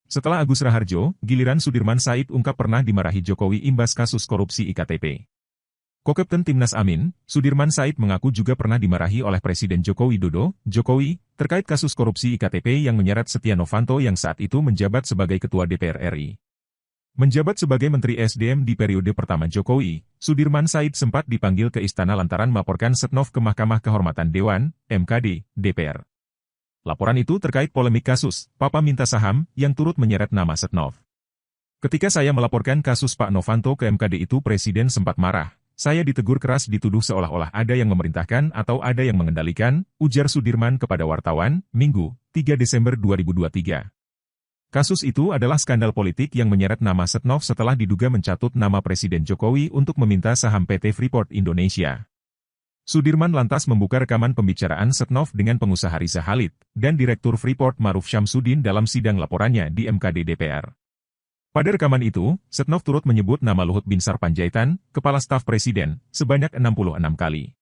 Setelah Agus Raharjo, giliran Sudirman Said ungkap pernah dimarahi Jokowi imbas kasus korupsi IKTP. Kokapten Timnas Amin, Sudirman Said mengaku juga pernah dimarahi oleh Presiden Joko Widodo, Jokowi, terkait kasus korupsi IKTP yang menyeret Setia Novanto yang saat itu menjabat sebagai Ketua DPR RI. Menjabat sebagai Menteri SDM di periode pertama Jokowi, Sudirman Said sempat dipanggil ke istana lantaran melaporkan Setnov ke Mahkamah Kehormatan Dewan, MKD, DPR. Laporan itu terkait polemik kasus Papa Minta Saham yang turut menyeret nama Setnov. Ketika saya melaporkan kasus Pak Novanto ke MKD itu Presiden sempat marah. Saya ditegur keras dituduh seolah-olah ada yang memerintahkan atau ada yang mengendalikan, ujar Sudirman kepada wartawan, Minggu, 3 Desember 2023. Kasus itu adalah skandal politik yang menyeret nama Setnov setelah diduga mencatut nama Presiden Jokowi untuk meminta saham PT Freeport Indonesia. Sudirman lantas membuka rekaman pembicaraan Setnov dengan pengusaha Riza Khalid dan Direktur Freeport Maruf Syamsuddin dalam sidang laporannya di MKD DPR. Pada rekaman itu, Setnov turut menyebut nama Luhut Binsar Panjaitan, Kepala Staf Presiden, sebanyak 66 kali.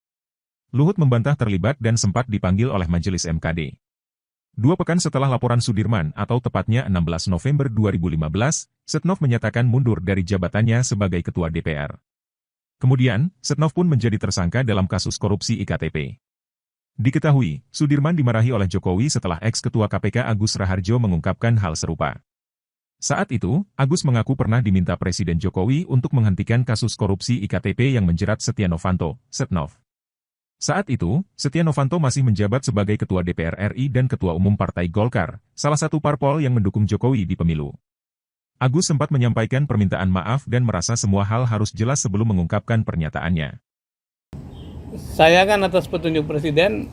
Luhut membantah terlibat dan sempat dipanggil oleh Majelis MKD. 2 pekan setelah laporan Sudirman atau tepatnya 16 November 2015, Setnov menyatakan mundur dari jabatannya sebagai Ketua DPR. Kemudian, Setnov pun menjadi tersangka dalam kasus korupsi IKTP. Diketahui, Sudirman dimarahi oleh Jokowi setelah ex-ketua KPK Agus Raharjo mengungkapkan hal serupa. Saat itu, Agus mengaku pernah diminta Presiden Jokowi untuk menghentikan kasus korupsi IKTP yang menjerat Setia Novanto, Setnov. Saat itu, Setia Novanto masih menjabat sebagai Ketua DPR RI dan Ketua Umum Partai Golkar, salah satu parpol yang mendukung Jokowi di pemilu. Agus sempat menyampaikan permintaan maaf dan merasa semua hal harus jelas sebelum mengungkapkan pernyataannya. Saya kan atas petunjuk Presiden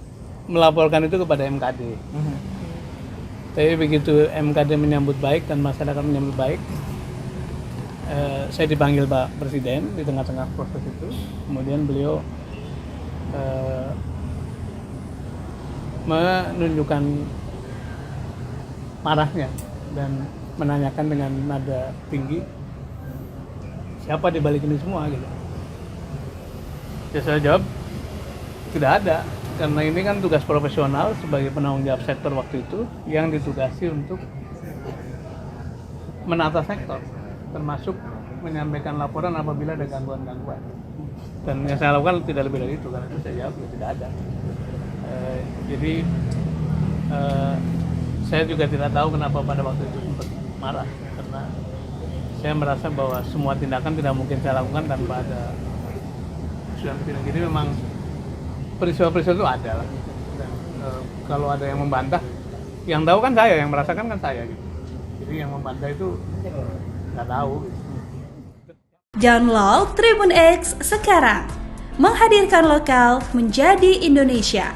melaporkan itu kepada MKD. Tapi begitu MKD menyambut baik dan masyarakat menyambut baik, saya dipanggil Pak Presiden di tengah-tengah proses itu. Kemudian beliau menunjukkan marahnya dan menanyakan dengan nada tinggi, siapa di balik ini semua gitu. Ya saya jawab, tidak ada, karena ini kan tugas profesional sebagai penanggung jawab sektor waktu itu yang ditugasi untuk menata sektor, termasuk menyampaikan laporan apabila ada gangguan-gangguan. Dan yang saya lakukan tidak lebih dari itu, karena itu saya jawab ya tidak ada. Jadi saya juga tidak tahu kenapa pada waktu itu sempat marah, karena saya merasa bahwa semua tindakan tidak mungkin saya lakukan tanpa ada sudah tidak. Jadi memang peristiwa-peristiwa itu ada lah. Dan kalau ada yang membantah, yang tahu kan saya, yang merasakan kan saya gitu. Jadi yang membantah itu nggak tahu. Gitu. Download Tribun X sekarang, menghadirkan lokal menjadi Indonesia.